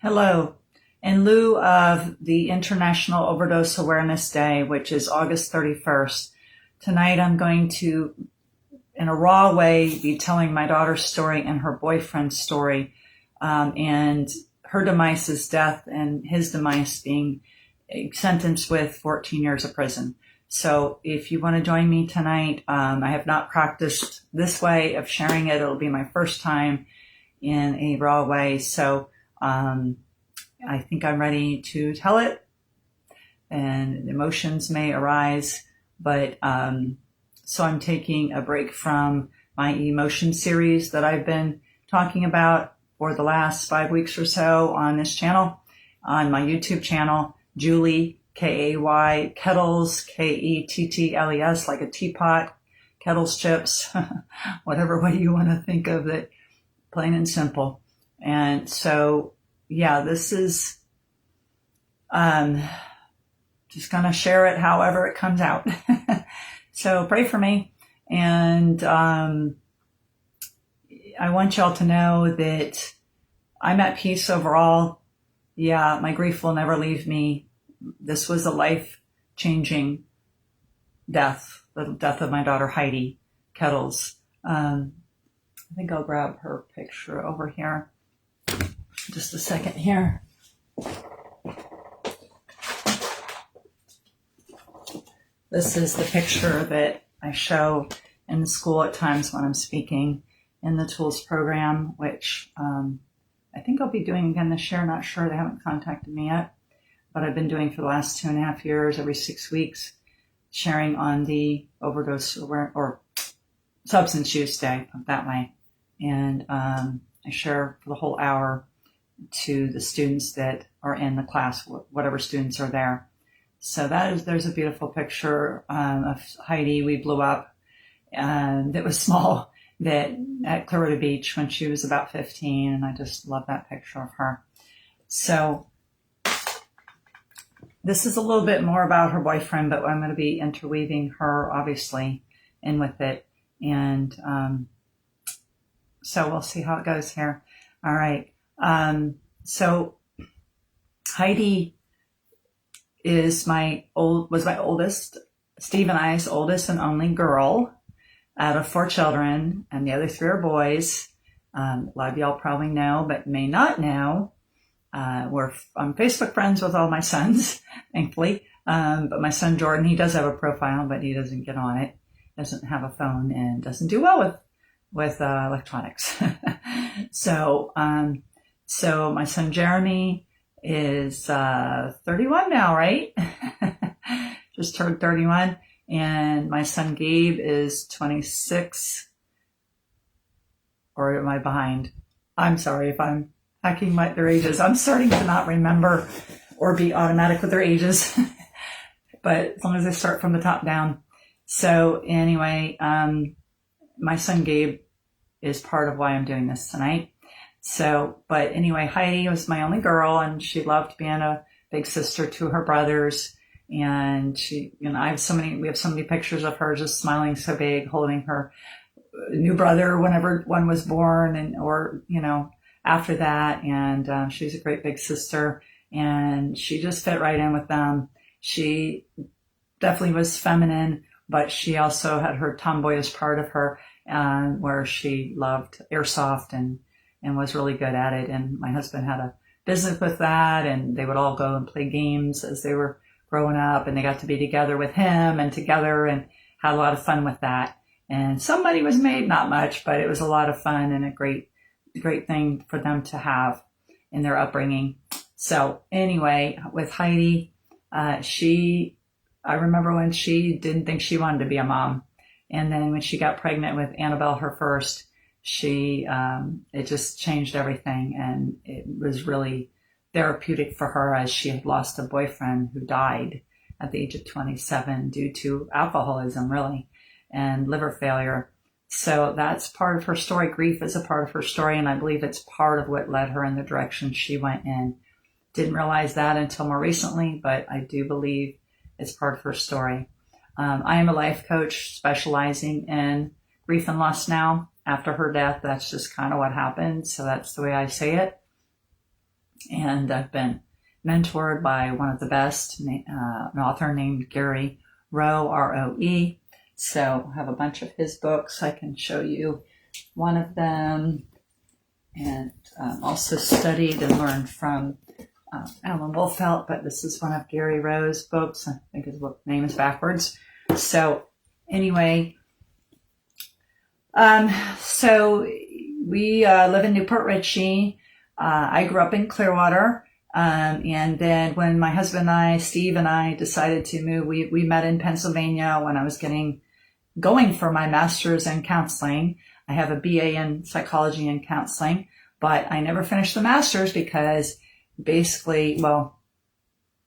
Hello. In lieu of the International Overdose Awareness Day, which is August 31st, tonight I'm going to, in a raw way, be telling my daughter's story and her boyfriend's story, and her demise's death and his demise being sentenced with 14 years of prison. So if you want to join me tonight, I have not practiced this way of sharing it. It'll be my first time in a raw way. So I think I'm ready to tell it, and emotions may arise, but so I'm taking a break from my emotion series that I've been talking about for the last 5 weeks or so on this channel, on my YouTube channel, Julie, K-A-Y, Kettles, K-E-T-T-L-E-S, like a teapot, Kettles chips, whatever way you want to think of it, plain and simple. And so, yeah, this is just going to share it however it comes out. So pray for me. And I want y'all to know that I'm at peace overall. Yeah, my grief will never leave me. This was a life-changing death, the death of my daughter Heidi Kettles. I think I'll grab her picture over here. Just a second here. This is the picture that I show in the school at times when I'm speaking in the tools program, which I think I'll be doing again this year. Not sure. They haven't contacted me yet, but I've been doing for the last 2.5 years, every 6 weeks, sharing on the overdose or substance use day, that way. And I share for the whole hour to the students that are in the class, whatever students are there. So there's a beautiful picture of Heidi. We blew up, and it was small, that at Clearwater Beach when she was about 15, and I just love that picture of her. So this is a little bit more about her boyfriend, but I'm going to be interweaving her, obviously, in with it. And so we'll see how it goes here. All right. So Heidi was my oldest, Steve and I's oldest and only girl out of 4 children, and the other 3 are boys. A lot of y'all probably know, but may not know. I'm Facebook friends with all my sons, thankfully. But my son Jordan, he does have a profile, but he doesn't get on it, doesn't have a phone, and doesn't do well with electronics. So my son Jeremy is 31 now, right? Just turned 31. And my son Gabe is 26. Or am I behind? I'm sorry if I'm hacking their ages. I'm starting to not remember or be automatic with their ages. But as long as I start from the top down. So anyway, my son Gabe is part of why I'm doing this tonight. So, but anyway, Heidi was my only girl, and she loved being a big sister to her brothers. And she, we have so many pictures of her just smiling so big, holding her new brother whenever one was born, or after that. And she's a great big sister, and she just fit right in with them. She definitely was feminine, but she also had her tomboyish part of her, where she loved airsoft and was really good at it. And my husband had a business with that, and they would all go and play games as they were growing up, and they got to be together with him and together, and had a lot of fun with that. And some money was made, not much, but it was a lot of fun and a great thing for them to have in their upbringing. So anyway, with Heidi, I remember when she didn't think she wanted to be a mom. And then when she got pregnant with Annabelle, her first, it just changed everything. And it was really therapeutic for her, as she had lost a boyfriend who died at the age of 27 due to alcoholism, really, and liver failure. So that's part of her story. Grief is a part of her story, and I believe it's part of what led her in the direction she went in. Didn't realize that until more recently, but I do believe it's part of her story. I am a life coach specializing in grief and loss now. After her death, that's just kind of what happened. So that's the way I say it. And I've been mentored by one of the best, an author named Gary Rowe, R-O-E. So I have a bunch of his books. I can show you one of them. And also studied and learned from Alan Wolfelt, but this is one of Gary Rowe's books. I think his book name is backwards. So anyway, so we live in Newport Richey. I grew up in Clearwater. And then when my husband and I, Steve and I, decided to move, we met in Pennsylvania when I was going for my master's in counseling. I have a BA in psychology and counseling, but I never finished the master's because basically, well,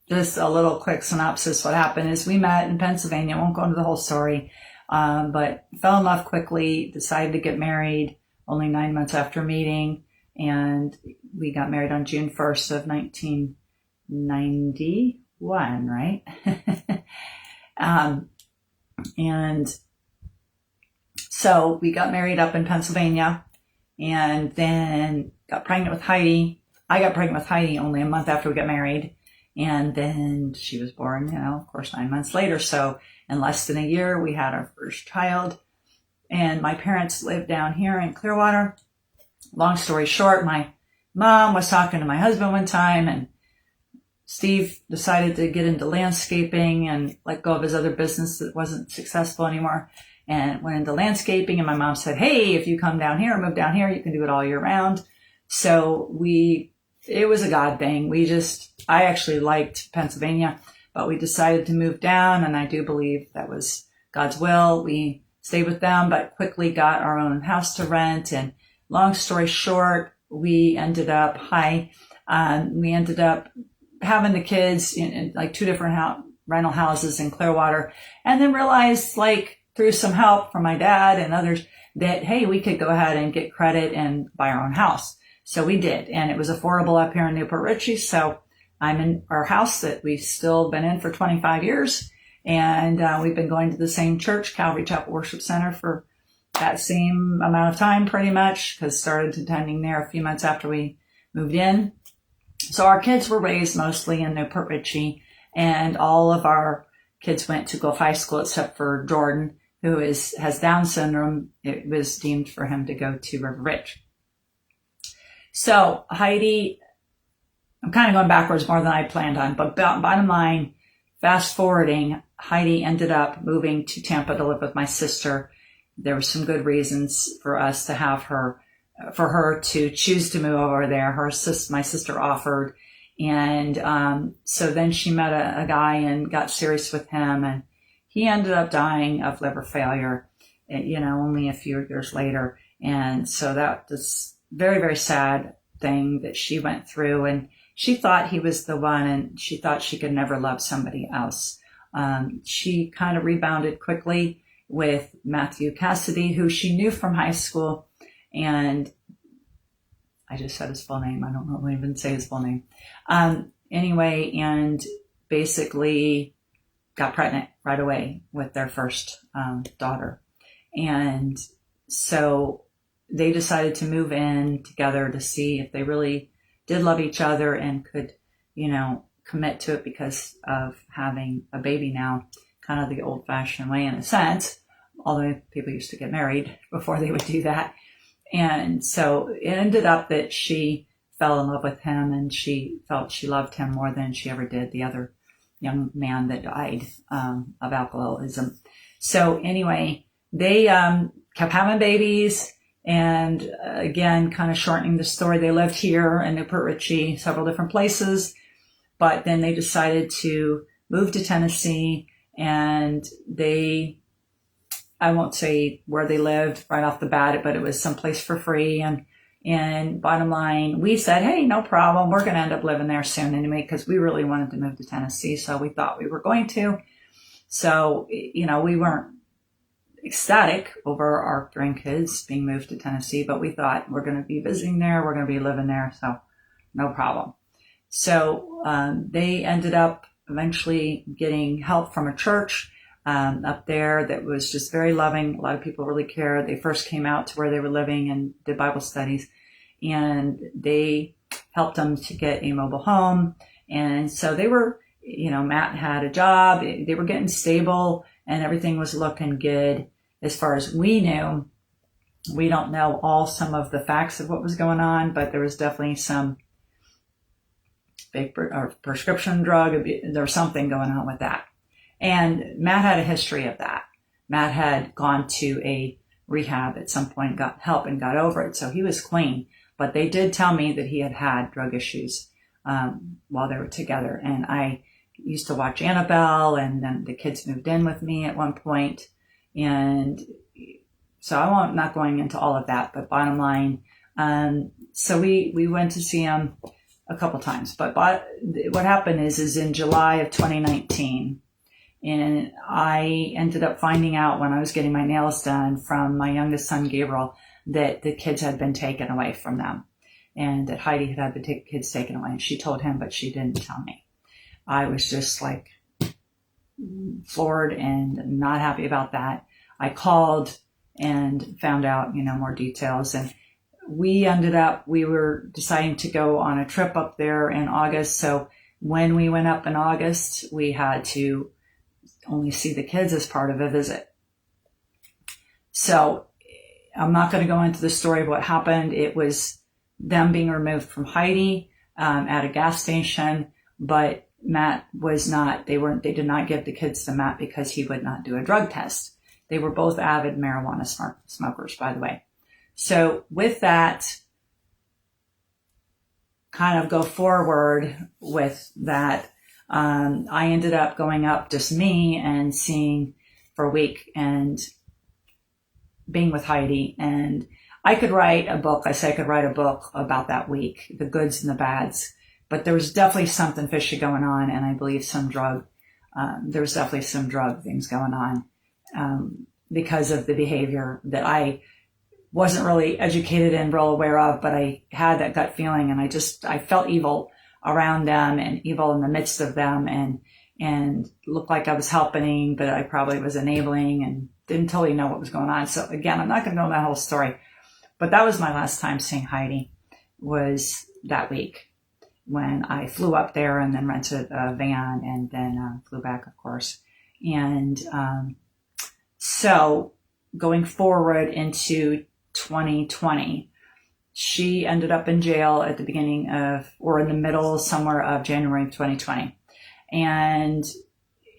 just a little quick synopsis. What happened is we met in Pennsylvania. I won't go into the whole story, but fell in love quickly, decided to get married only 9 months after meeting. And we got married on June 1st of 1991, right? And so we got married up in Pennsylvania and then got pregnant with Heidi. I got pregnant with Heidi only a month after we got married. And then she was born, of course, 9 months later. So in less than a year, we had our first child. And my parents lived down here in Clearwater. Long story short, my mom was talking to my husband one time, and Steve decided to get into landscaping and let go of his other business that wasn't successful anymore, and went into landscaping. And my mom said, hey, if you come down here or move down here, you can do it all year round. So it was a God thing. I actually liked Pennsylvania, but we decided to move down, and I do believe that was God's will. We stayed with them, but quickly got our own house to rent. And long story short, we ended up having the kids in like two different rental houses in Clearwater, and then realized, like, through some help from my dad and others, that, hey, we could go ahead and get credit and buy our own house. So we did, and it was affordable up here in Newport Richey. So I'm in our house that we've still been in for 25 years, and we've been going to the same church, Calvary Chapel Worship Center, for that same amount of time, pretty much, because started attending there a few months after we moved in. So our kids were raised mostly in Newport Richey, and all of our kids went to Gulf High School except for Jordan, who has Down syndrome. It was deemed for him to go to River Ridge. So Heidi, I'm kind of going backwards more than I planned on, but bottom line, fast forwarding, Heidi ended up moving to Tampa to live with my sister. There were some good reasons for us to have her, for her to choose to move over there. My sister offered. And so then she met a guy and got serious with him, and he ended up dying of liver failure, only a few years later. And so that was very, very sad thing that she went through. And she thought he was the one, and she thought she could never love somebody else. She kind of rebounded quickly with Matthew Cassidy, who she knew from high school. And I just said his full name. I don't really even say his full name. Anyway, and basically got pregnant right away with their first daughter. And so they decided to move in together to see if they really did love each other and could, commit to it because of having a baby now, kind of the old-fashioned way in a sense, although people used to get married before they would do that. And so it ended up that she fell in love with him, and she felt she loved him more than she ever did the other young man that died of alcoholism. So anyway, they kept having babies. And again, kind of shortening the story, they lived here in Newport Richey, several different places. But then they decided to move to Tennessee, and I won't say where they lived right off the bat, but it was someplace for free. And bottom line, we said, hey, no problem. We're going to end up living there soon anyway, because we really wanted to move to Tennessee. So we thought we were going to. So, we weren't ecstatic over our grandkids being moved to Tennessee, but we thought we're going to be visiting there. We're going to be living there. So no problem. So they ended up eventually getting help from a church up there that was just very loving. A lot of people really cared. They first came out to where they were living and did Bible studies, and they helped them to get a mobile home. And so they were, Matt had a job, they were getting stable, and everything was looking good as far as we knew. We don't know some of the facts of what was going on, but there was definitely some big prescription drug. There was something going on with that. And Matt had a history of that. Matt had gone to a rehab at some point, got help and got over it. So he was clean, but they did tell me that he had had drug issues while they were together. And I used to watch Annabelle, and then the kids moved in with me at one point. And so I'm not going into all of that, but bottom line, so we went to see him a couple times. But what happened is in July of 2019, and I ended up finding out when I was getting my nails done from my youngest son, Gabriel, that the kids had been taken away from them, and that Heidi had the kids taken away. And she told him, but she didn't tell me. I was just like floored and not happy about that. I called and found out, more details. And we were deciding to go on a trip up there in August. So when we went up in August, we had to only see the kids as part of a visit. So I'm not going to go into the story of what happened. It was them being removed from Heidi at a gas station, but Matt was not. They did not give the kids to Matt because he would not do a drug test. They were both avid marijuana smokers, by the way. So with that, kind of go forward with that, I ended up going up, just me, and seeing for a week and being with Heidi. And I could write a book. I say I could write a book about that week, the goods and the bads. But there was definitely something fishy going on, and I believe there was definitely some drug things going on because of the behavior that I wasn't really educated and real aware of, but I had that gut feeling, and I felt evil around them and evil in the midst of them, and looked like I was helping, but I probably was enabling and didn't totally know what was going on. So again, I'm not going to go into that whole story, but that was my last time seeing Heidi, was that week when I flew up there and then rented a van and then flew back, of course. And so going forward into 2020, she ended up in jail at the beginning of, or in the middle somewhere of January of 2020. And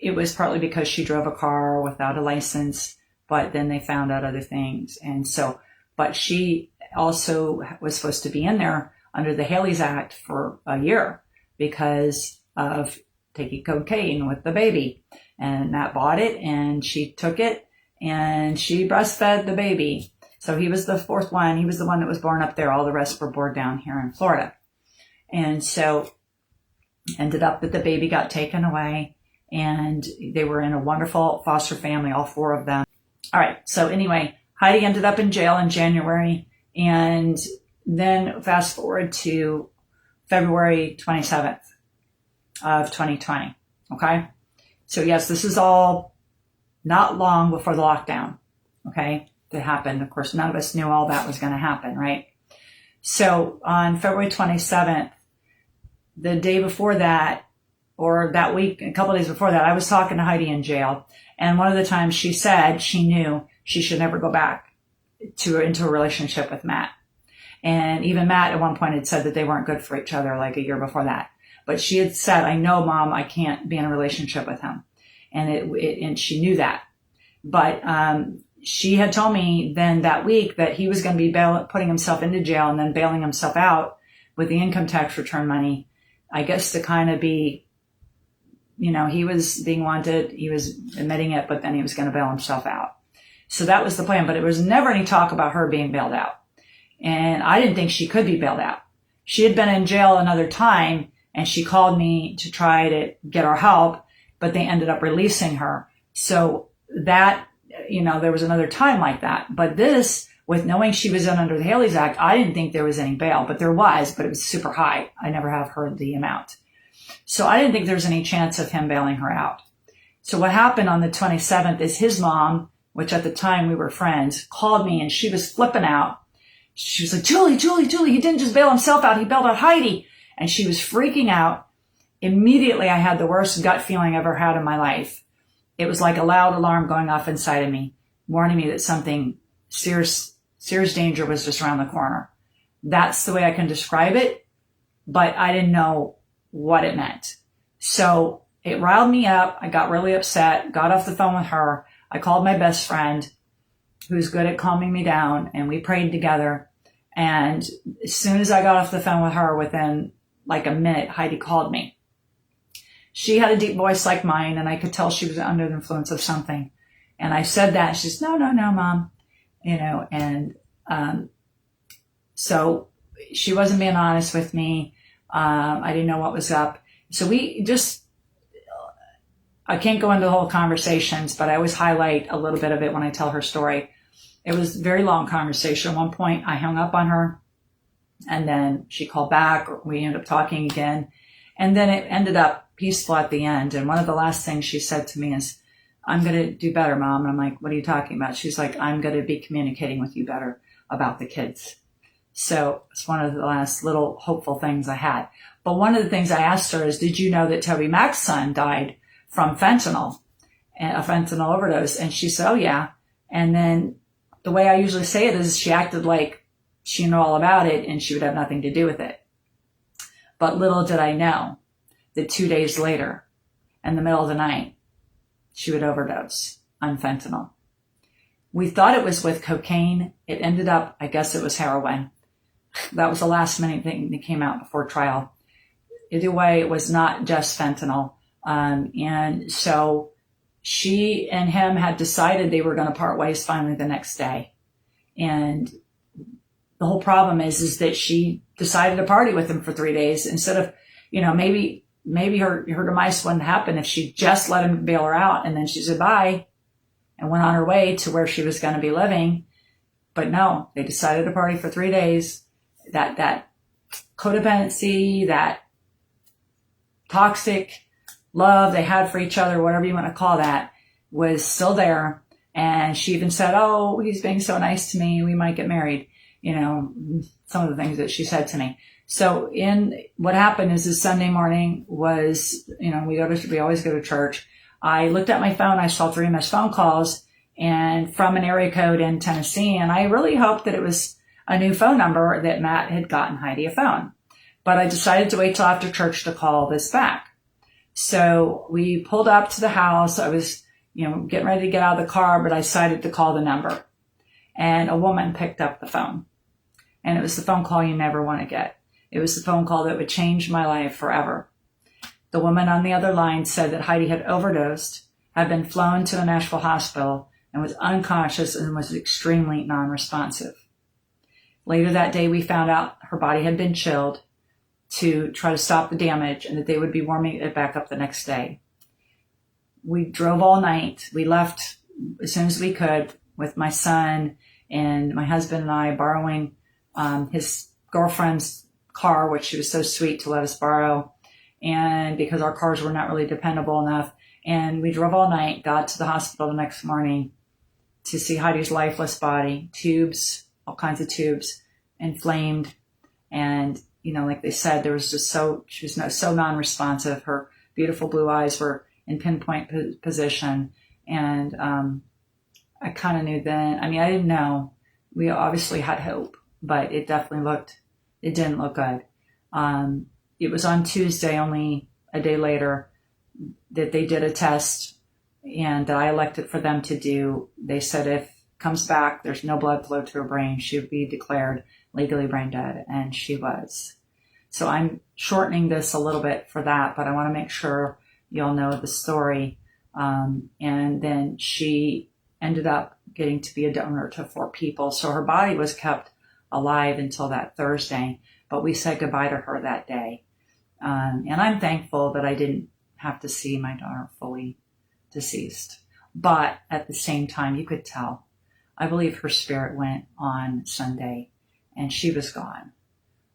it was partly because she drove a car without a license, but then they found out other things. And so, but she also was supposed to be in there under the Haley's Act for a year because of taking cocaine with the baby. And Matt bought it and she took it and she breastfed the baby. So he was the fourth one. He was the one that was born up there. All the rest were born down here in Florida. And so ended up that the baby got taken away, and they were in a wonderful foster family, all four of them. All right. So anyway, Heidi ended up in jail in January, and then fast forward to February 27th of 2020. Okay. So yes, this is all not long before the lockdown. Okay. That happened. Of course, none of us knew all that was going to happen, right? So on February 27th, the day before that, or that week, a couple of days before that, I was talking to Heidi in jail. And one of the times she said she knew she should never go back into a relationship with Matt. And even Matt at one point had said that they weren't good for each other like a year before that. But she had said, I know, Mom, I can't be in a relationship with him. And and she knew that. But she had told me then that week that he was going to be putting himself into jail and then bailing himself out with the income tax return money, I guess, to kind of be, he was being wanted, he was admitting it, but then he was going to bail himself out. So that was the plan, but it was never any talk about her being bailed out. And I didn't think she could be bailed out. She had been in jail another time, and she called me to try to get her help, but they ended up releasing her. So that, there was another time like that. But this, with knowing she was in under the Haley's Act, I didn't think there was any bail, but there was, but it was super high. I never have heard the amount. So I didn't think there was any chance of him bailing her out. So what happened on the 27th is his mom, which at the time we were friends, called me, and she was flipping out. she was like, Julie, he didn't just bail himself out. He bailed out Heidi. And she was freaking out. Immediately, I had the worst gut feeling I've ever had in my life. It was like a loud alarm going off inside of me, warning me that something serious danger was just around the corner. That's the way I can describe it, but I didn't know what it meant. So it riled me up. I got really upset, got off the phone with her. I called my best friend, who's good at calming me down, and we prayed together. And as soon as I got off the phone with her, within like a minute, Heidi called me. She had a deep voice like mine, and I could tell she was under the influence of something. And I said that, and she says, no, Mom. So she wasn't being honest with me. I didn't know what was up. So I can't go into the whole conversations, but I always highlight a little bit of it when I tell her story. It was a very long conversation. At one point, I hung up on her, and then she called back. We ended up talking again, and then it ended up peaceful at the end. And one of the last things she said to me is, I'm going to do better, Mom. And I'm like, what are you talking about? She's like, I'm going to be communicating with you better about the kids. So it's one of the last little hopeful things I had. But one of the things I asked her is, did you know that Toby Mac's son died from fentanyl, a fentanyl overdose? And she said, oh yeah. And then the way I usually say it is, she acted like she knew all about it and she would have nothing to do with it. But little did I know that 2 days later, in the middle of the night, she would overdose on fentanyl. We thought it was with cocaine. It ended up, I guess it was heroin. That was the last minute thing that came out before trial. Either way, it was not just fentanyl. And so she and him had decided they were going to part ways finally the next day. And the whole problem is that she decided to party with him for 3 days instead of, maybe her demise wouldn't happen if she just let him bail her out, and then she said bye and went on her way to where she was going to be living. But no, they decided to party for 3 days. That codependency, that toxic love they had for each other, whatever you want to call that, was still there. And she even said, oh, he's being so nice to me, we might get married. Some of the things that she said to me. So what happened is this Sunday morning was, we always go to church. I looked at my phone. I saw 3 missed phone calls and from an area code in Tennessee. And I really hoped that it was a new phone number, that Matt had gotten Heidi a phone. But I decided to wait till after church to call this back. So we pulled up to the house. I was, getting ready to get out of the car, but I decided to call the number. And a woman picked up the phone. And it was the phone call you never want to get. It was the phone call that would change my life forever. The woman on the other line said that Heidi had overdosed, had been flown to a Nashville hospital, and was unconscious and was extremely non-responsive. Later that day, we found out her body had been chilled to try to stop the damage and that they would be warming it back up the next day. We drove all night. We left as soon as we could with my son and my husband and I borrowing his girlfriend's car, which she was so sweet to let us borrow, and because our cars were not really dependable enough. And we drove all night, got to the hospital the next morning to see Heidi's lifeless body, tubes, all kinds of tubes, inflamed. And, like they said, there was just she was so non-responsive. Her beautiful blue eyes were in pinpoint position. And I kind of knew then. I didn't know. We obviously had hope, but it didn't look good. It was on Tuesday, only a day later, that they did a test and that I elected for them to do. They said if it comes back, there's no blood flow to her brain, she would be declared legally brain dead, and she was. So I'm shortening this a little bit for that, but I want to make sure you'll know the story. And then she ended up getting to be a donor to 4 people. So her body was kept alive until that Thursday, but we said goodbye to her that day. And I'm thankful that I didn't have to see my daughter fully deceased. But at the same time, you could tell, I believe her spirit went on Sunday and she was gone.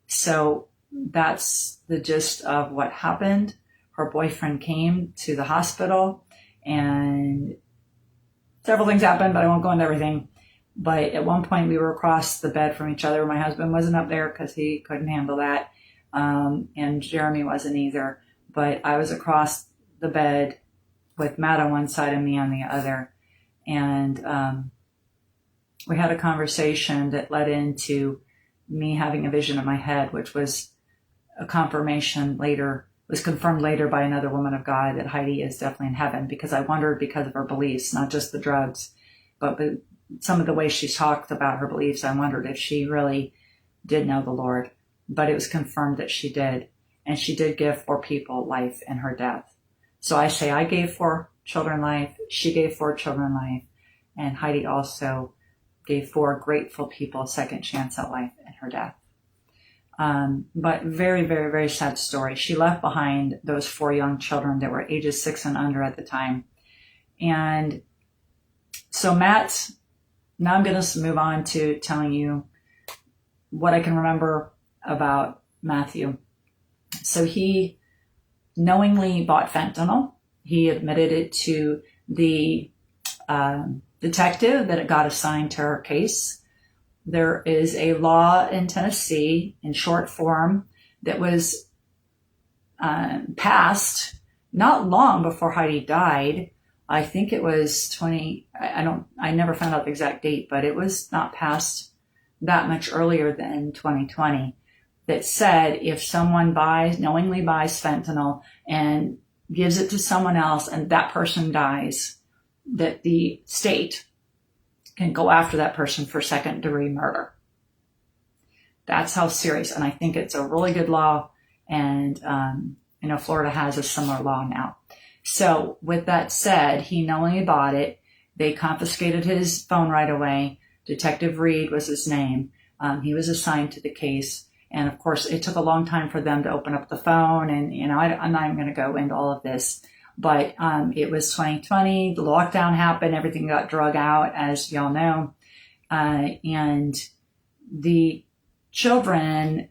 So that's the gist of what happened. Her boyfriend came to the hospital and several things happened, but I won't go into everything. But at one point we were across the bed from each other. My husband wasn't up there because he couldn't handle that. And Jeremy wasn't either. But I was across the bed with Matt on one side and me on the other. And we had a conversation that led into me having a vision in my head, which was a confirmation later, was confirmed later by another woman of God that Heidi is definitely in heaven, because I wondered, because of her beliefs, not just the drugs, but some of the ways she talked about her beliefs, I wondered if she really did know the Lord. But it was confirmed that she did. And she did give 4 people life in her death. So I say I gave 4 children life. She gave 4 children life. And Heidi also gave 4 grateful people a second chance at life in her death. But very, very, very sad story. She left behind those 4 young children that were ages 6 and under at the time. And so Matt, now I'm going to move on to telling you what I can remember about Matthew. So he knowingly bought fentanyl. He admitted it to the detective that it got assigned to her case. There is a law in Tennessee in short form that was passed not long before Heidi died. I think it was I never found out the exact date, but it was not passed that much earlier than 2020, that said if someone knowingly buys fentanyl and gives it to someone else and that person dies, that the state can go after that person for second-degree murder. That's how serious. And I think it's a really good law. And, Florida has a similar law now. So with that said, he knowingly bought it. They confiscated his phone right away. Detective Reed was his name. He was assigned to the case. And of course, it took a long time for them to open up the phone. And, I'm not even going to go into all of this. But it was 2020, the lockdown happened, everything got drug out, as y'all know. And the children,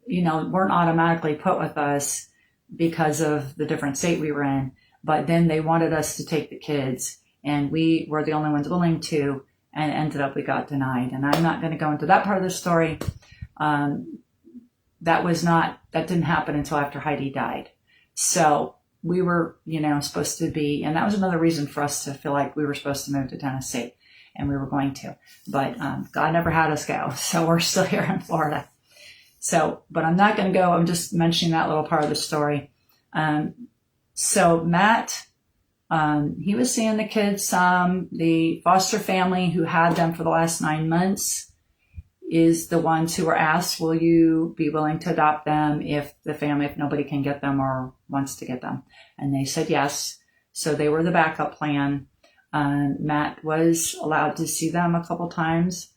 weren't automatically put with us because of the different state we were in. But then they wanted us to take the kids, and we were the only ones willing to, and ended up we got denied. And I'm not going to go into that part of the story. That didn't happen until after Heidi died. So we were, supposed to be, and that was another reason for us to feel like we were supposed to move to Tennessee, and we were going to, but God never had us go. So we're still here in Florida. So, but I'm not going to go. I'm just mentioning that little part of the story. So Matt, he was seeing the kids some. The foster family who had them for the last 9 months is the ones who were asked, will you be willing to adopt them if nobody can get them or wants to get them? And they said yes. So they were the backup plan. Matt was allowed to see them a couple times.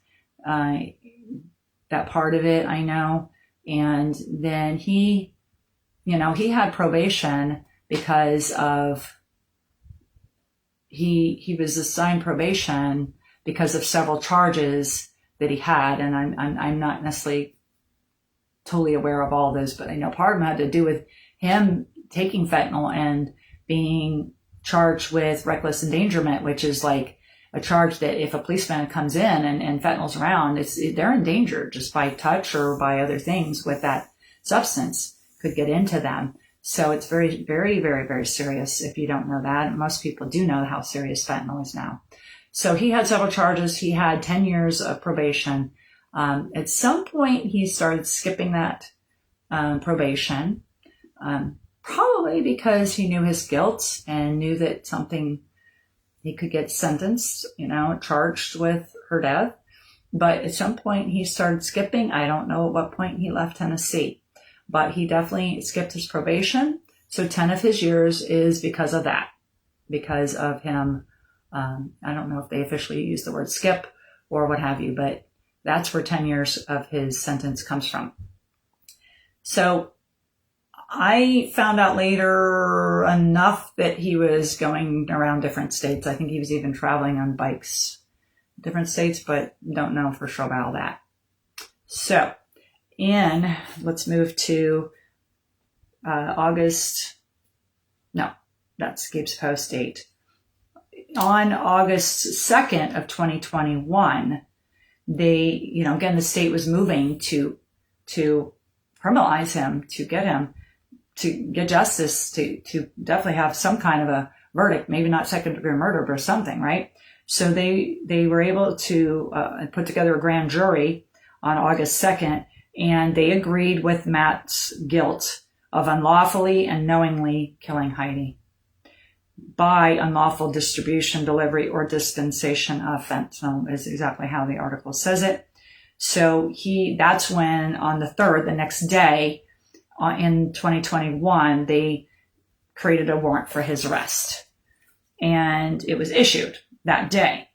That part of it, I know. And then he had probation because of, he was assigned probation because of several charges that he had, and I'm not necessarily totally aware of all those, but I know part of them had to do with him taking fentanyl and being charged with reckless endangerment, which is like a charge that if a policeman comes in and fentanyl's around, they're in danger just by touch or by other things with that substance could get into them. So it's very, very, very, very serious if you don't know that. Most people do know how serious fentanyl is now. So he had several charges. He had 10 years of probation. At some point, he started skipping that probation, probably because he knew his guilt and knew that he could get sentenced, charged with her death. But at some point, he started skipping. I don't know at what point he left Tennessee, but he definitely skipped his probation. So 10 of his years is because of that, because of him. I don't know if they officially use the word skip or what have you, but that's where 10 years of his sentence comes from. So I found out later enough that he was going around different states. I think he was even traveling on bikes, different states, but don't know for sure about all that. So, let's move to August. No, that's Gabe's post date. on August 2nd of 2021, they, again, the state was moving to criminalize him, to get justice, to definitely have some kind of a verdict, maybe not second degree murder, but something, right? So they were able to put together a grand jury on August 2nd, and they agreed with Matt's guilt of unlawfully and knowingly killing Heidi by unlawful distribution, delivery, or dispensation of fentanyl, is exactly how the article says it. So that's when on the 3rd, the next day, in 2021, they created a warrant for his arrest. And it was issued that day.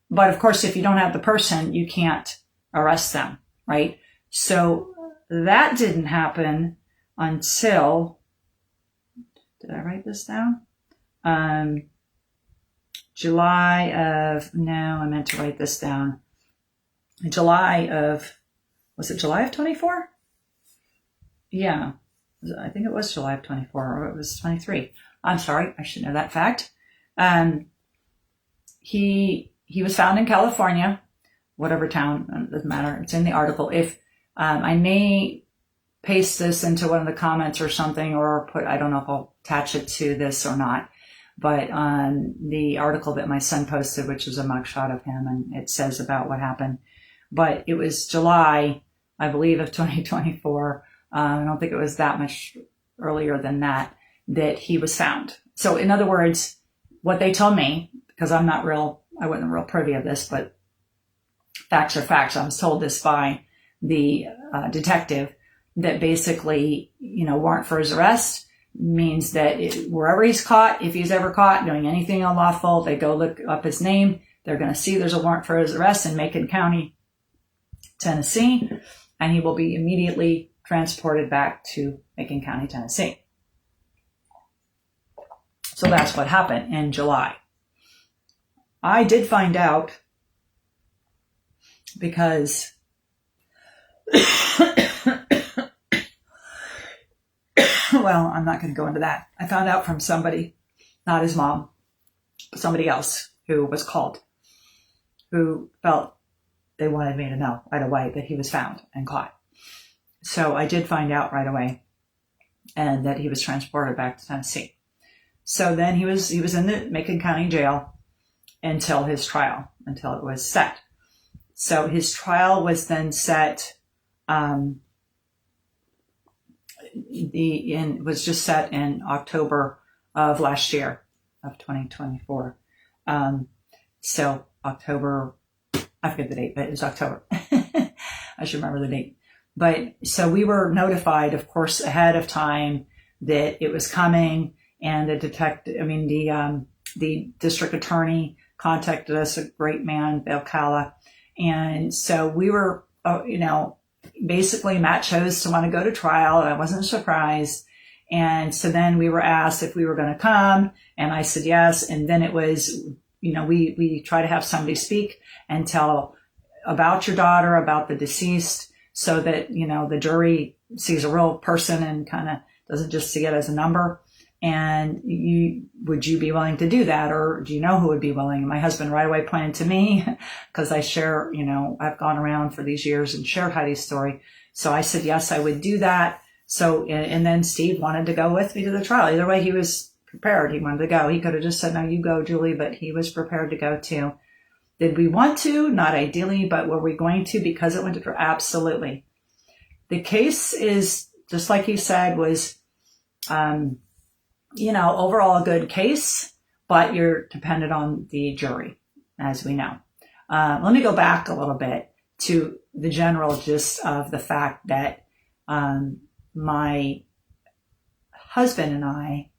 But of course, if you don't have the person, you can't arrest them, right? So that didn't happen until, did I write this down? July of 24? Yeah, I think it was July of 24, or it was 23. I'm sorry, I should know that fact. He was found in California, whatever town, doesn't matter. It's in the article. If I may paste this into one of the comments or something, or I don't know if I'll attach it to this or not, but on the article that my son posted, which is a mugshot of him, and it says about what happened. But it was July, I believe, of 2024. I don't think it was that much earlier than that he was found. So in other words, what they told me, because I wasn't real privy of this, but facts are facts. I was told this by the detective, that basically, warrant for his arrest means that wherever he's caught, if he's ever caught doing anything unlawful, they go look up his name. They're going to see there's a warrant for his arrest in Macon County, Tennessee, and he will be immediately transported back to Macon County, Tennessee. So that's what happened in July. I did find out because well, I'm not going to go into that. I found out from somebody, not his mom, but somebody else who was called, who felt they wanted me to know right away that he was found and caught. So I did find out right away, and that he was transported back to Tennessee. So then he was in the Macon County jail until his trial, until it was set. So his trial was then set, was just set in October of last year, of 2024. So October, I forget the date, but it was October. I should remember the date. But so we were notified, of course, ahead of time that it was coming, and the district attorney contacted us, a great man, Bill Calla. And so we were, basically Matt chose to want to go to trial. I wasn't surprised. And so then we were asked if we were going to come, and I said yes. And then it was, we try to have somebody speak and tell about your daughter, about the deceased, so that, the jury sees a real person and kind of doesn't just see it as a number. And would you be willing to do that? Or do you know who would be willing? And my husband right away pointed to me, because I share, I've gone around for these years and shared Heidi's story. So I said, yes, I would do that. So, and then Steve wanted to go with me to the trial. Either way, he was prepared. He wanted to go. He could have just said, no, you go, Julie, but he was prepared to go too. Did we want to? Not ideally, but were we going to because it went to trial? Absolutely. The case is, just like he said, was, overall a good case, but you're dependent on the jury, as we know. Let me go back a little bit to the general gist of the fact that my husband and I,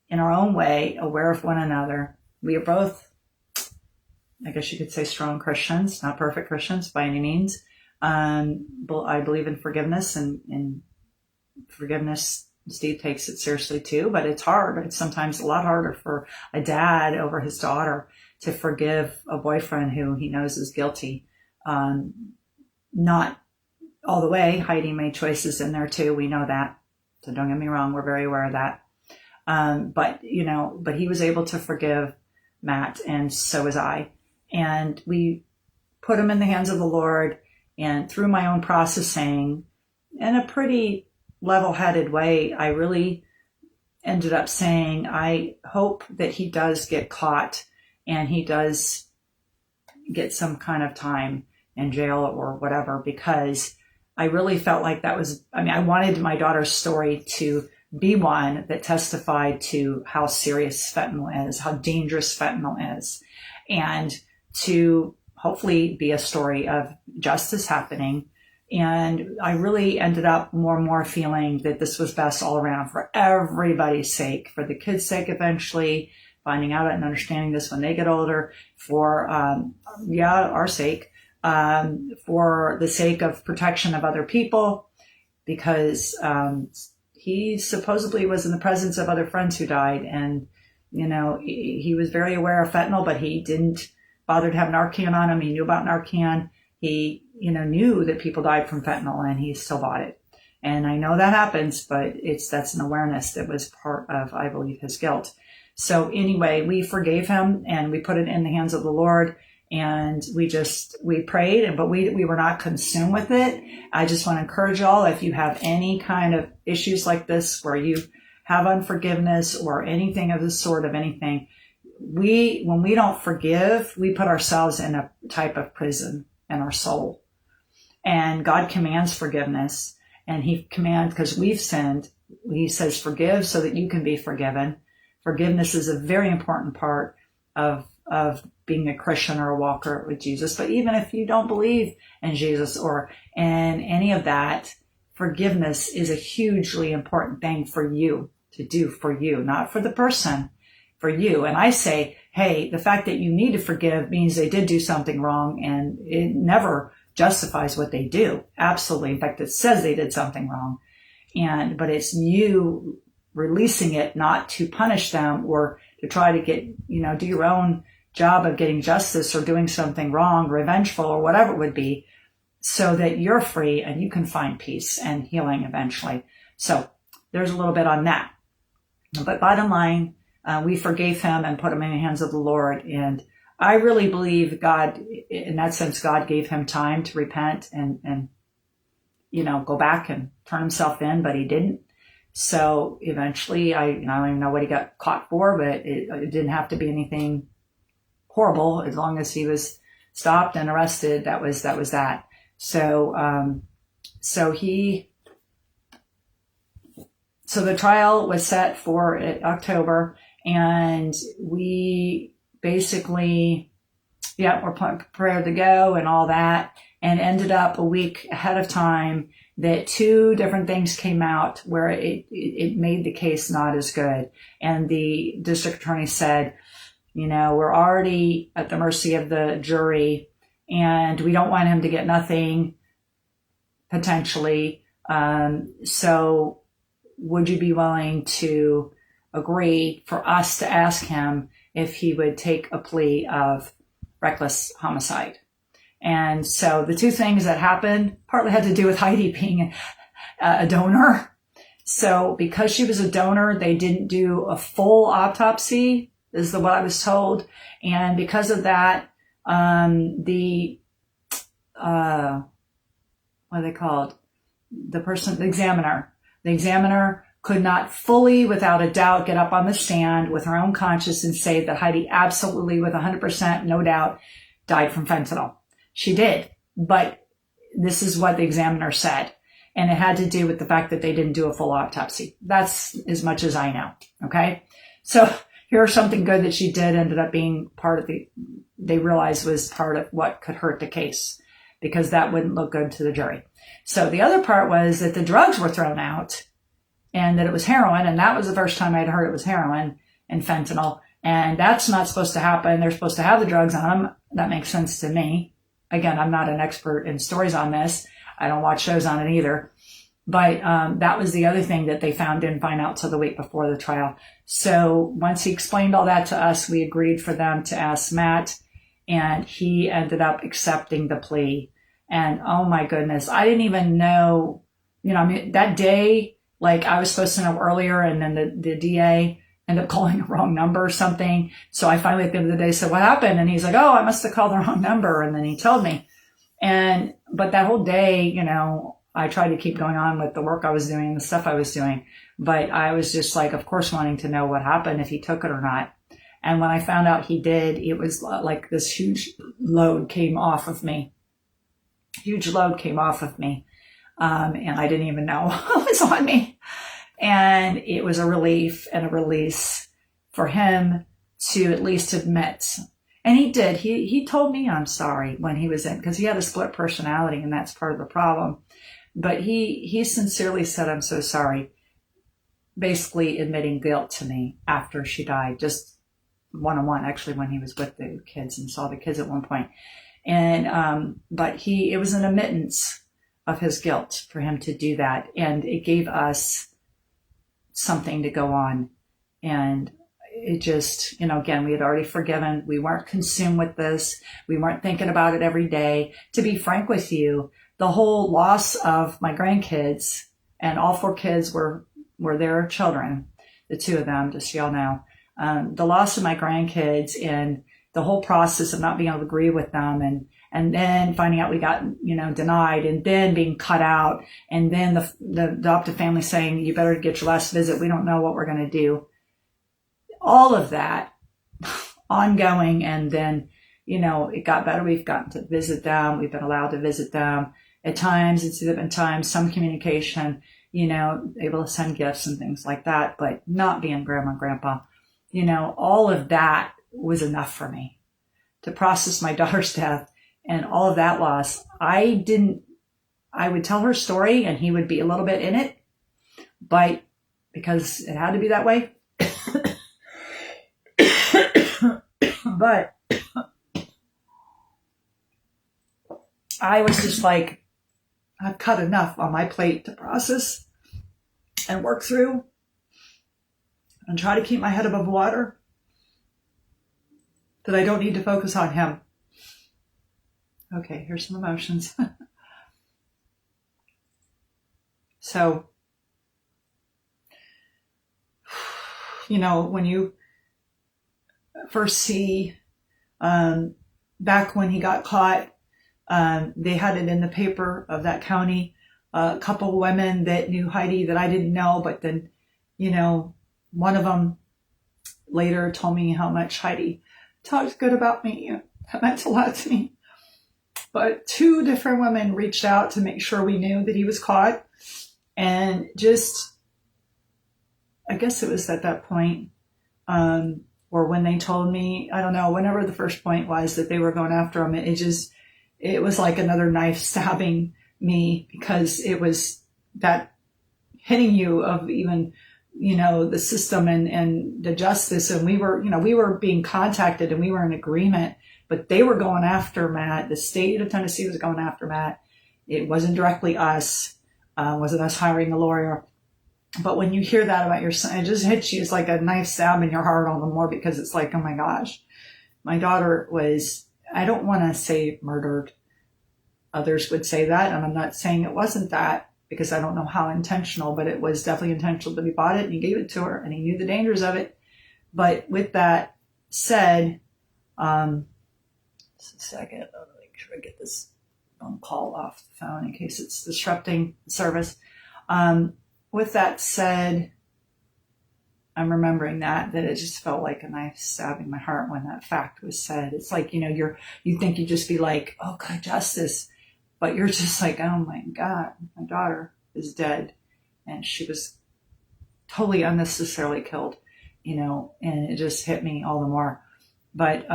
in our own way, aware of one another, we are both, I guess you could say, strong Christians, not perfect Christians by any means. I believe in forgiveness, and forgiveness, Steve takes it seriously too, but it's hard. It's sometimes a lot harder for a dad over his daughter to forgive a boyfriend who he knows is guilty. Not all the way. Heidi made choices in there too. We know that. So don't get me wrong. We're very aware of that. But he was able to forgive Matt, and so was I. And we put him in the hands of the Lord, and through my own processing, in a pretty level-headed way, I really ended up saying, I hope that he does get caught and he does get some kind of time in jail or whatever, because I really felt like that was, I wanted my daughter's story to be one that testified to how serious fentanyl is, how dangerous fentanyl is, and to hopefully be a story of justice happening. And I really ended up more and more feeling that this was best all around for everybody's sake, for the kids' sake eventually, finding out and understanding this when they get older, for, our sake, for the sake of protection of other people, because he supposedly was in the presence of other friends who died. And, he was very aware of fentanyl, but he didn't bother to have Narcan on him. He knew about Narcan. He, knew that people died from fentanyl, and he still bought it. And I know that happens, but that's an awareness that was part of, I believe, his guilt. So anyway, we forgave him and we put it in the hands of the Lord, and we prayed, but we were not consumed with it. I just want to encourage y'all, if you have any kind of issues like this where you have unforgiveness or anything of the sort of anything, when we don't forgive, we put ourselves in a type of prison in our soul. And God commands forgiveness, and he commands, because we've sinned, he says, forgive so that you can be forgiven. Forgiveness is a very important part of being a Christian or a walker with Jesus. But even if you don't believe in Jesus or in any of that, forgiveness is a hugely important thing for you to do, for you, not for the person, for you. And I say, hey, the fact that you need to forgive means they did do something wrong, and it never justifies what they do. Absolutely. In fact, it says they did something wrong. But it's you releasing it, not to punish them or to try to get, do your own job of getting justice or doing something wrong, revengeful or whatever it would be, so that you're free and you can find peace and healing eventually. So there's a little bit on that. But bottom line, we forgave him and put him in the hands of the Lord. And I really believe God, in that sense, God gave him time to repent and go back and turn himself in, but he didn't. So eventually, I don't even know what he got caught for, but it didn't have to be anything horrible. As long as he was stopped and arrested, that was that. So the trial was set for October, and we basically, we're prepared to go and all that, and ended up a week ahead of time that two different things came out where it made the case not as good. And the district attorney said, we're already at the mercy of the jury, and we don't want him to get nothing potentially. So would you be willing to agree for us to ask him if he would take a plea of reckless homicide? And so the two things that happened partly had to do with Heidi being a donor. So because she was a donor, they didn't do a full autopsy, is what I was told. And because of that, what are they called? The examiner could not fully, without a doubt, get up on the stand with her own conscience and say that Heidi absolutely, with 100%, no doubt, died from fentanyl. She did, but this is what the examiner said. And it had to do with the fact that they didn't do a full autopsy. That's as much as I know. Okay. So here's something good that she did, ended up being part of they realized was part of what could hurt the case, because that wouldn't look good to the jury. So the other part was that the drugs were thrown out and that it was heroin. And that was the first time I'd heard it was heroin and fentanyl. And that's not supposed to happen. They're supposed to have the drugs on them. That makes sense to me. Again, I'm not an expert in stories on this. I don't watch shows on it either. But that was the other thing that they didn't find out till the week before the trial. So once he explained all that to us, we agreed for them to ask Matt, and he ended up accepting the plea. And oh my goodness, I didn't even know, that day, like I was supposed to know earlier, and then the DA end up calling the wrong number or something. So I finally, at the end of the day, said, what happened? And he's like, oh, I must have called the wrong number. And then he told me. But that whole day, you know, I tried to keep going on with the work I was doing and the stuff I was doing. But I was just like, of course, wanting to know what happened, if he took it or not. And when I found out he did, it was like this huge load came off of me. Huge load came off of me. And I didn't even know what was on me. And it was a relief and a release for him to at least admit. And he did. He told me I'm sorry when he was in, because he had a split personality, and that's part of the problem. But he sincerely said, I'm so sorry, basically admitting guilt to me after she died, just one-on-one, actually, when he was with the kids and saw the kids at one point. And but it was an admittance of his guilt for him to do that. And it gave us something to go on. And it just, you know, again, we had already forgiven. We weren't consumed with this. We weren't thinking about it every day. To be frank with you, the whole loss of my grandkids, and all 4 kids were their children, the 2 of them, just so y'all know. The loss of my grandkids and the whole process of not being able to agree with them, and then finding out we got, you know, denied, and then being cut out, and then the adoptive family saying, you better get your last visit. We don't know what we're going to do. All of that ongoing. And then, you know, it got better. We've gotten to visit them. We've been allowed to visit them. At times, it's been times, some communication, you know, able to send gifts and things like that, but not being grandma and grandpa. You know, all of that was enough for me to process my daughter's death and all of that loss. I would tell her story and he would be a little bit in it, but because it had to be that way. But I was just like, I've cut enough on my plate to process and work through and try to keep my head above water, that I don't need to focus on him. Okay, here's some emotions. So, you know, when you first see, back when he got caught, they had it in the paper of that county, a couple of women that knew Heidi that I didn't know, but then, you know, one of them later told me how much Heidi talked good about me. That meant a lot to me. But 2 different women reached out to make sure we knew that he was caught. And just, I guess it was at that point, or when they told me, I don't know, whenever the first point was that they were going after him, it was like another knife stabbing me, because it was that hitting you of even, you know, the system and the justice. And we were being contacted and we were in agreement, but they were going after Matt. The state of Tennessee was going after Matt. It wasn't directly us. Wasn't us hiring a lawyer. But when you hear that about your son, it just hits you. It's like a knife stab in your heart all the more, because it's like, oh my gosh, my daughter was, I don't want to say murdered. Others would say that, and I'm not saying it wasn't that, because I don't know how intentional, but it was definitely intentional. But he bought it and he gave it to her and he knew the dangers of it. But with that said, just a second, I'll make sure I get this phone call off the phone in case it's disrupting service. With that said, I'm remembering that it just felt like a knife stabbing my heart when that fact was said. It's like, you know, you think you'd just be like, oh God, justice. But you're just like, oh my God, my daughter is dead. And she was totally unnecessarily killed, you know, and it just hit me all the more. But,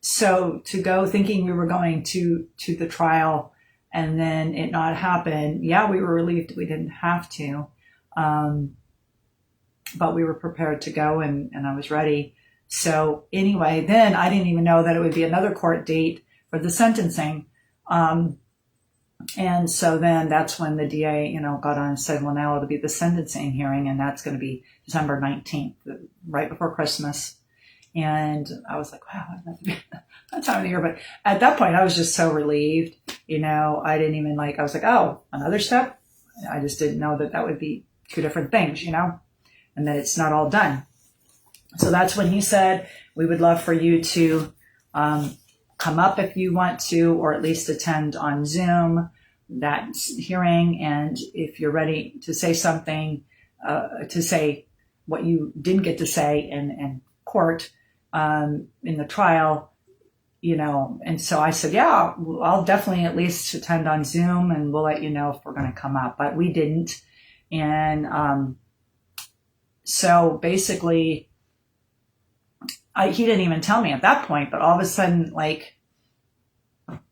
so to go thinking we were going to the trial and then it not happen. Yeah, we were relieved we didn't have to. But we were prepared to go and I was ready. So anyway, then I didn't even know that it would be another court date for the sentencing. And so then that's when the DA, you know, got on and said, well, now it'll be the sentencing hearing, and that's going to be December 19th, right before Christmas. And I was like, wow, that time of the year. But at that point, I was just so relieved. You know, I didn't even I was like, oh, another step. I just didn't know that would be 2 different things, you know, and that it's not all done. So that's when he said, we would love for you to come up if you want to, or at least attend on Zoom that hearing. And if you're ready to say something, to say what you didn't get to say in court, in the trial, and so I said, yeah, I'll definitely at least attend on Zoom, and we'll let you know if we're going to come up. But we didn't. And so basically, he didn't even tell me at that point, but all of a sudden, like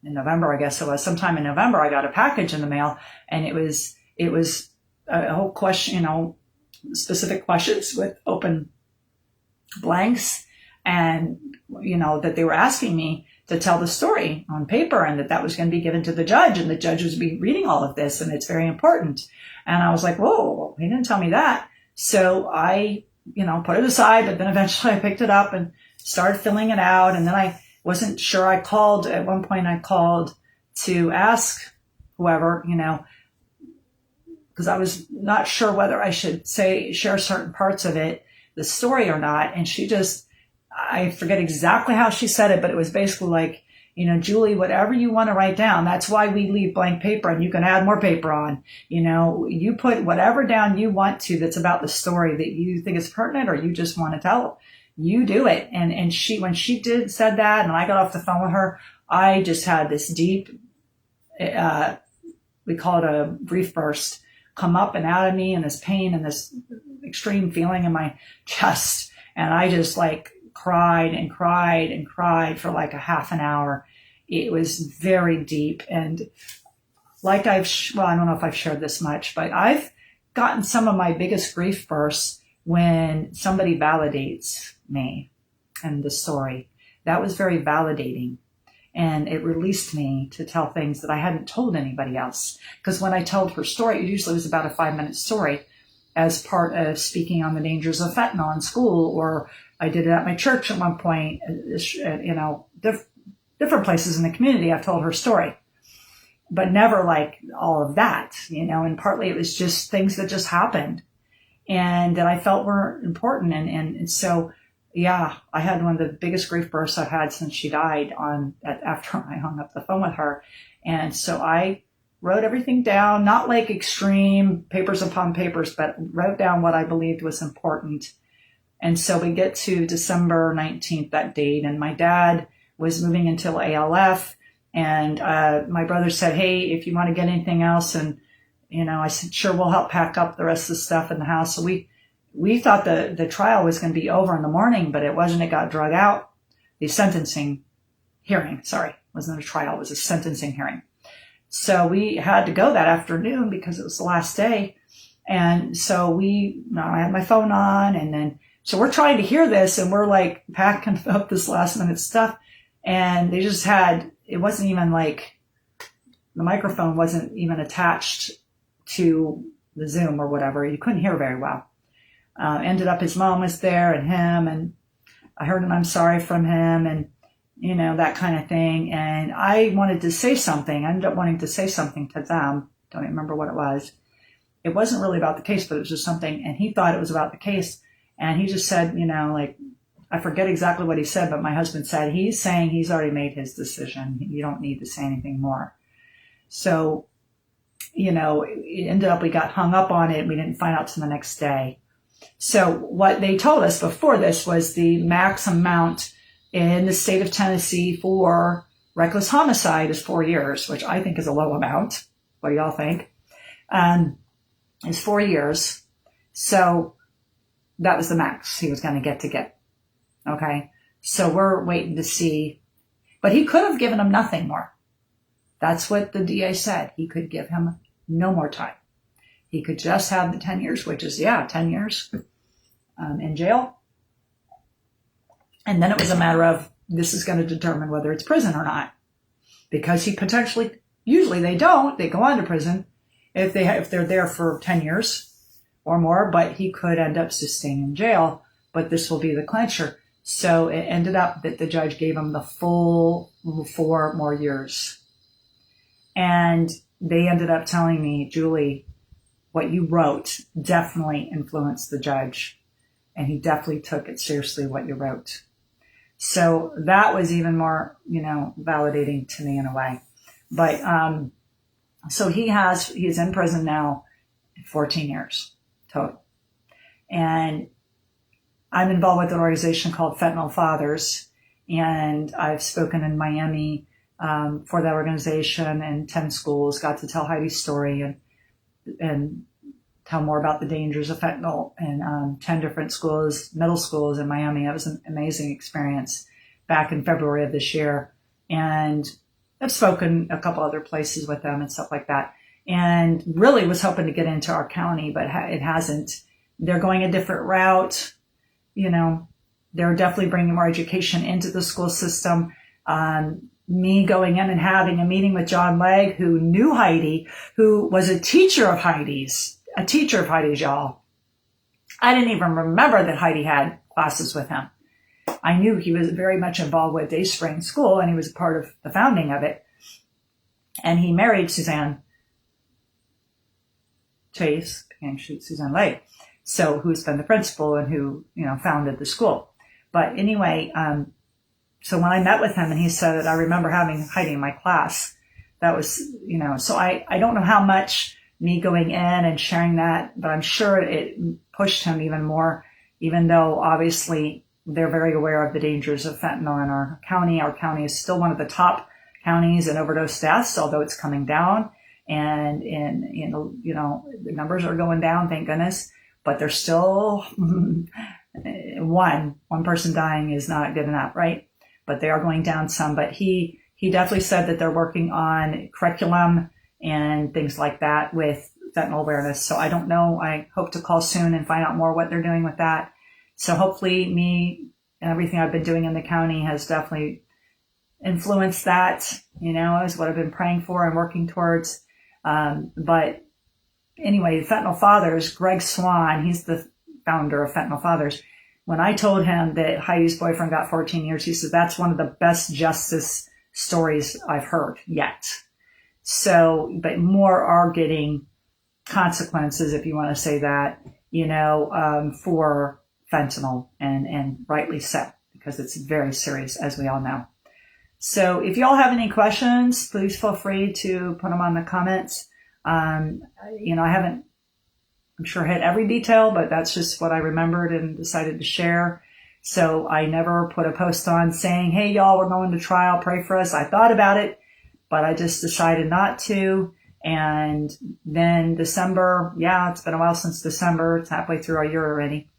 in November, I guess it was sometime in November, I got a package in the mail, and it was a whole question, specific questions with open blanks, and that they were asking me to tell the story on paper, and that was going to be given to the judge, and the judge was be reading all of this, and it's very important. And I was like, whoa, he didn't tell me that. So I put it aside, but then eventually I picked it up and started filling it out. And then I wasn't sure. At one point I called to ask whoever, because I was not sure whether I should share certain parts of it, the story or not. And I forget exactly how she said it, but it was basically like, Julie, whatever you want to write down, that's why we leave blank paper, and you can add more paper on. You put whatever down you want to that's about the story that you think is pertinent or you just want to tell. You do it. And when she said that, and I got off the phone with her, I just had this deep, we call it a grief burst, come up and out of me, and this pain and this extreme feeling in my chest. And I just cried and cried and cried for like a half an hour. It was very deep. And I don't know if I've shared this much, but I've gotten some of my biggest grief bursts when somebody validates me and the story. That was very validating. And it released me to tell things that I hadn't told anybody else. Because when I told her story, it usually was about a 5-minute story as part of speaking on the dangers of fentanyl in school, or I did it at my church at one point, different places in the community. I've told her story, but never like all of that, and partly it was just things that just happened and that I felt were important. And so, yeah, I had one of the biggest grief bursts I've had since she died after I hung up the phone with her. And so I wrote everything down, not like extreme papers upon papers, but wrote down what I believed was important. And so we get to December 19th, that date, and my dad was moving into ALF, and my brother said, hey, if you want to get anything else, and, I said, sure, we'll help pack up the rest of the stuff in the house. So we thought the trial was going to be over in the morning, but it wasn't. It got drug out. The sentencing hearing, wasn't a trial, it was a sentencing hearing. So we had to go that afternoon because it was the last day. And so I had my phone on, and then, so we're trying to hear this, and we're like packing up this last minute stuff. And they just it wasn't even like, the microphone wasn't even attached to the Zoom or whatever. You couldn't hear very well. Ended up his mom was there, and him, and I heard an I'm sorry from him, and, that kind of thing. And I wanted to say something. I ended up wanting to say something to them. Don't even remember what it was. It wasn't really about the case, but it was just something. And he thought it was about the case. And he just said, I forget exactly what he said, but my husband said, he's saying he's already made his decision. You don't need to say anything more. So, it ended up, we got hung up on it. We didn't find out till the next day. So what they told us before this was the max amount in the state of Tennessee for reckless homicide is 4 years, which I think is a low amount. What do y'all think? It's 4 years. So that was the max he was going to get. Okay. So we're waiting to see, but he could have given him nothing more. That's what the DA said. He could give him no more time. He could just have the 10 years, which is, 10 years in jail. And then it was a matter of, this is going to determine whether it's prison or not. Because he potentially, usually they go on to prison if they're there for 10 years or more, but he could end up just staying in jail. But this will be the clincher. So it ended up that the judge gave him the full 4 more years. And they ended up telling me, Julie, what you wrote definitely influenced the judge. And he definitely took it seriously what you wrote. So that was even more, validating to me in a way. But so he's in prison now 14 years total. And I'm involved with an organization called Fentanyl Fathers. And I've spoken in Miami for that organization and 10 schools, got to tell Heidi's story and tell more about the dangers of fentanyl in 10 different schools, middle schools in Miami. It was an amazing experience back in February of this year. And I've spoken a couple other places with them and stuff like that. And really was hoping to get into our county, but it hasn't. They're going a different route. They're definitely bringing more education into the school system. Me going in and having a meeting with John Legg, who knew Heidi, who was a teacher of Heidi's, y'all. I didn't even remember that Heidi had classes with him. I knew he was very much involved with Dayspring School, and he was a part of the founding of it. And he married Suzanne Chase, and Suzanne Legg, so who's been the principal and who, founded the school. But anyway, so when I met with him and he said, I remember having Heidi in my class, that was, so I don't know how much me going in and sharing that, but I'm sure it pushed him even more, even though obviously they're very aware of the dangers of fentanyl in our county. Our county is still one of the top counties in overdose deaths, although it's coming down. And the numbers are going down, thank goodness, but there's still one person dying is not good enough, right? But they are going down some. But he definitely said that they're working on curriculum and things like that with fentanyl awareness. So I don't know. I hope to call soon and find out more what they're doing with that. So hopefully me and everything I've been doing in the county has definitely influenced that, is what I've been praying for and working towards. But anyway, Fentanyl Fathers, Greg Swan, he's the founder of Fentanyl Fathers. When I told him that Heidi's boyfriend got 14 years, he said, that's one of the best justice stories I've heard yet. So, but more are getting consequences, if you want to say that, for fentanyl, and rightly so, because it's very serious, as we all know. So if y'all have any questions, please feel free to put them on the comments. I haven't, I'm sure, hit every detail, but that's just what I remembered and decided to share. So I never put a post on saying, hey, y'all, we're going to trial, pray for us. I thought about it, but I just decided not to. And then December, it's been a while since December. It's halfway through our year already.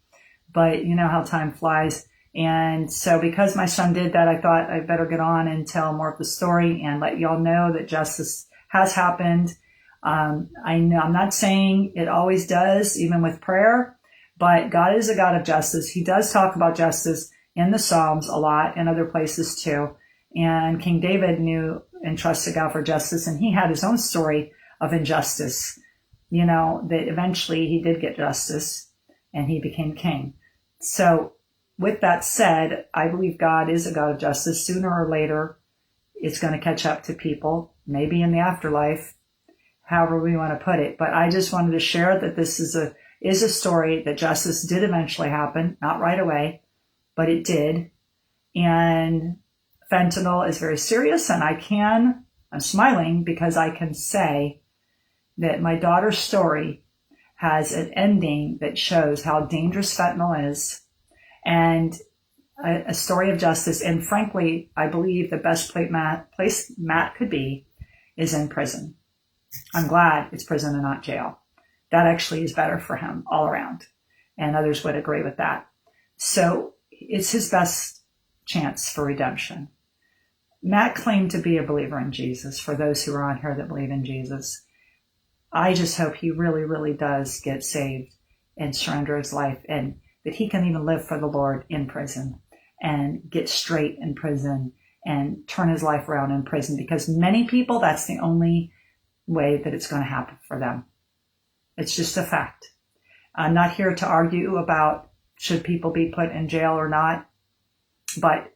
But you know how time flies. And so because my son did that, I thought I'd better get on and tell more of the story and let y'all know that justice has happened. I know I'm not saying it always does, even with prayer, but God is a God of justice. He does talk about justice in the Psalms a lot and other places too. And King David knew and trusted God for justice, and he had his own story of injustice, that eventually he did get justice and he became king. So with that said, I believe God is a God of justice. Sooner or later, it's going to catch up to people, maybe in the afterlife, however we want to put it. But I just wanted to share that this is a story that justice did eventually happen, not right away, but it did. And fentanyl is very serious, and I'm smiling because I can say that my daughter's story has an ending that shows how dangerous fentanyl is, and a story of justice. And frankly, I believe the best place Matt could be is in prison. I'm glad it's prison and not jail. That actually is better for him all around. And others would agree with that. So it's his best chance for redemption. Matt claimed to be a believer in Jesus, for those who are on here that believe in Jesus. I just hope he really, really does get saved and surrender his life, and that he can even live for the Lord in prison and get straight in prison and turn his life around in prison, because many people, that's the only way that it's going to happen for them. It's just a fact. I'm not here to argue about should people be put in jail or not, but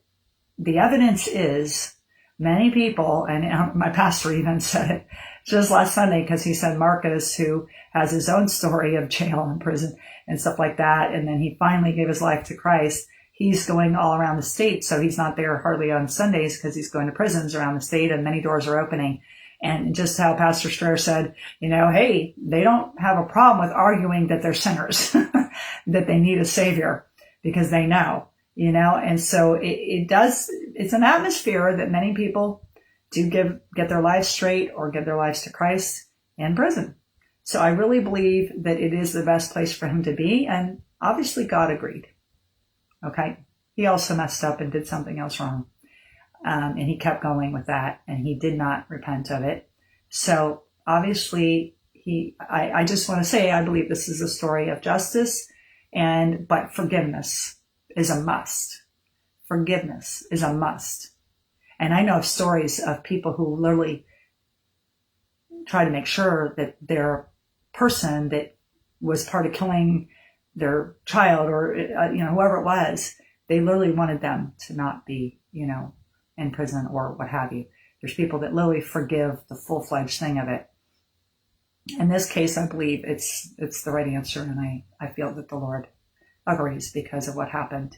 the evidence is many people, and my pastor even said it just last Sunday, because he said Marcus, who has his own story of jail and prison and stuff like that, and then he finally gave his life to Christ. He's going all around the state, so he's not there hardly on Sundays because he's going to prisons around the state, and many doors are opening. And just how Pastor Strayer said, hey, they don't have a problem with arguing that they're sinners, that they need a savior, because they know, and so it's an atmosphere that many people do get their lives straight or give their lives to Christ in prison. So I really believe that it is the best place for him to be. And obviously God agreed. Okay. He also messed up and did something else wrong. And he kept going with that, and he did not repent of it. So obviously I just want to say, I believe this is a story of justice, but forgiveness is a must. Forgiveness is a must. And I know of stories of people who literally try to make sure that their person that was part of killing their child or, whoever it was, they literally wanted them to not be, in prison or what have you. There's people that literally forgive the full-fledged thing of it. In this case, I believe it's the right answer, and I feel that the Lord agrees because of what happened.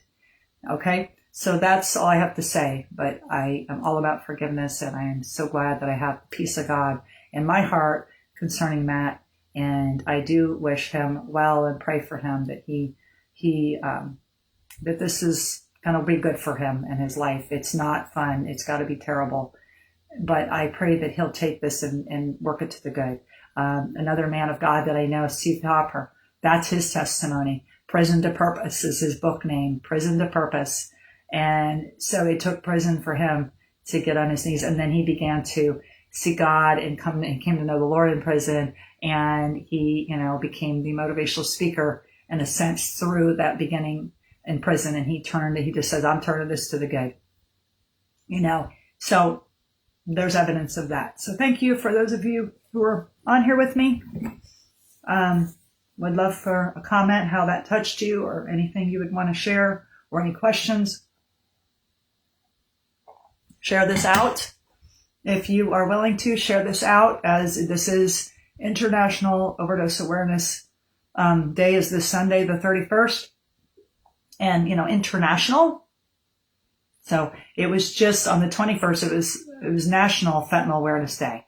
Okay, so that's all I have to say, but I am all about forgiveness, and I am so glad that I have the peace of God in my heart concerning Matt, and I do wish him well and pray for him that that this is going to be good for him and his life. It's not fun. It's got to be terrible. But I pray that he'll take this and work it to the good. Another man of God that I know, Steve Hopper, that's his testimony. Prison to Purpose is his book name, Prison to Purpose. And so it took prison for him to get on his knees. And then he began to see God and came to know the Lord in prison. And he, became the motivational speaker in a sense through that beginning in prison. And he just says, I'm turning this to the good, so there's evidence of that. So thank you for those of you who are on here with me. Would love for a comment, how that touched you, or anything you would want to share, or any questions. Share this out. If you are willing to, share this out, as this is International Overdose Awareness Day is this Sunday, the 31st. And, international. So it was just on the 21st, it was National Fentanyl Awareness Day.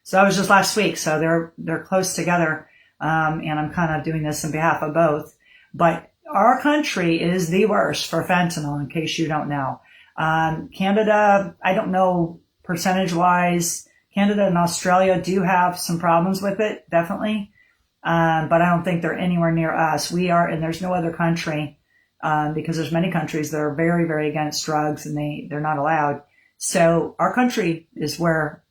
So that was just last week. So they're close together. And I'm kind of doing this on behalf of both. But our country is the worst for fentanyl, in case you don't know. Canada, I don't know percentage wise. Canada and Australia do have some problems with it, definitely. But I don't think they're anywhere near us. We are, and there's no other country, because there's many countries that are very, very against drugs, and they're not allowed. So our country is where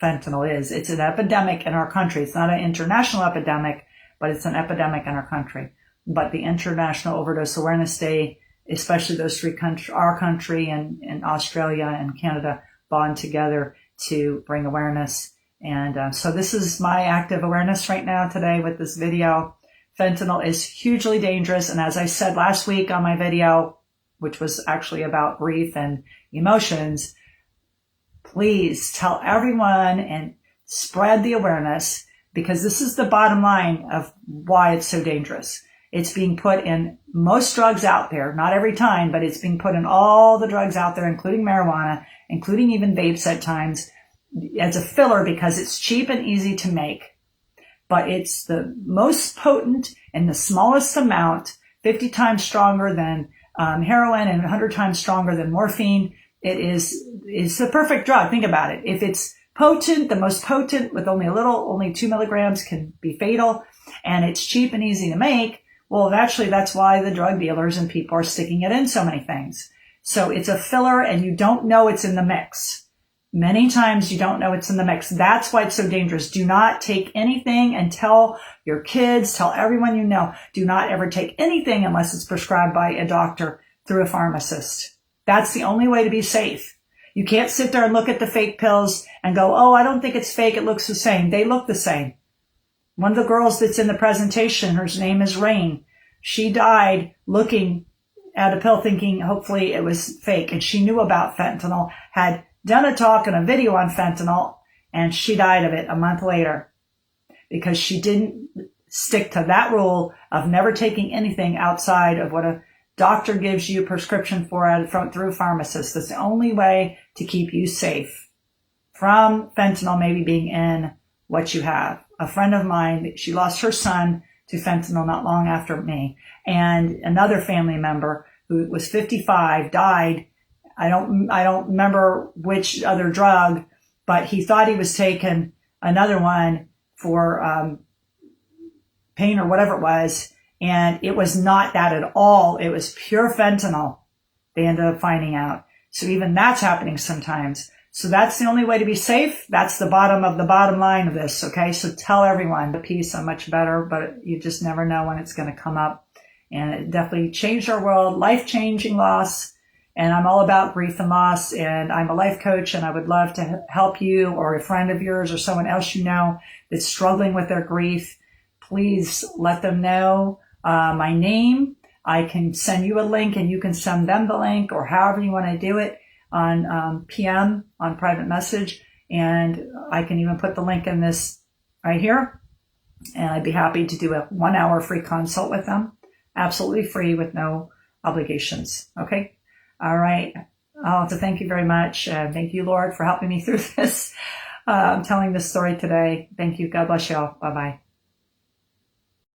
fentanyl is. It's an epidemic in our country. It's not an international epidemic, but it's an epidemic in our country. But the International Overdose Awareness Day, especially those three countries, our country and Australia and Canada, bond together to bring awareness. And so this is my active awareness right now today with this video. Fentanyl is hugely dangerous. And as I said last week on my video, which was actually about grief and emotions, please tell everyone and spread the awareness, because this is the bottom line of why it's so dangerous. It's being put in most drugs out there, not every time, but it's being put in all the drugs out there, including marijuana, including even vapes at times, as a filler because it's cheap and easy to make. But it's the most potent in the smallest amount, 50 times stronger than heroin and 100 times stronger than morphine. It's the perfect drug. Think about it. If it's potent, the most potent with only 2 milligrams can be fatal, and it's cheap and easy to make. Well, actually, that's why the drug dealers and people are sticking it in so many things. So it's a filler, and you don't know it's in the mix. Many times you don't know it's in the mix. That's why it's so dangerous. Do not take anything, and tell your kids, tell everyone you know, do not ever take anything unless it's prescribed by a doctor through a pharmacist. That's the only way to be safe. You can't sit there and look at the fake pills and go, oh, I don't think it's fake. It looks the same. They look the same. One of the girls that's in the presentation, her name is Rain. She died looking at a pill thinking hopefully it was fake. And she knew about fentanyl, had done a talk and a video on fentanyl, and she died of it a month later because she didn't stick to that rule of never taking anything outside of what a doctor gives you a prescription for through pharmacists. That's the only way to keep you safe from fentanyl maybe being in what you have. A friend of mine, she lost her son to fentanyl not long after me. And another family member who was 55 died. I don't remember which other drug, but he thought he was taking another one for pain or whatever it was. And it was not that at all. It was pure fentanyl. They ended up finding out. So even that's happening sometimes. So that's the only way to be safe. That's the bottom of the bottom line of this. Okay. So tell everyone the peace. I'm much better, but you just never know when it's going to come up. And it definitely changed our world, life-changing loss. And I'm all about grief and loss. And I'm a life coach, and I would love to help you or a friend of yours or someone else you know that's struggling with their grief. Please let them know my name. I can send you a link and you can send them the link, or however you want to do it, on PM, on private message. And I can even put the link in this right here. And I'd be happy to do a 1-hour free consult with them. Absolutely free with no obligations. Okay. All right. I want to thank you very much. Thank you, Lord, for helping me through this, telling this story today. Thank you. God bless you all. Bye-bye.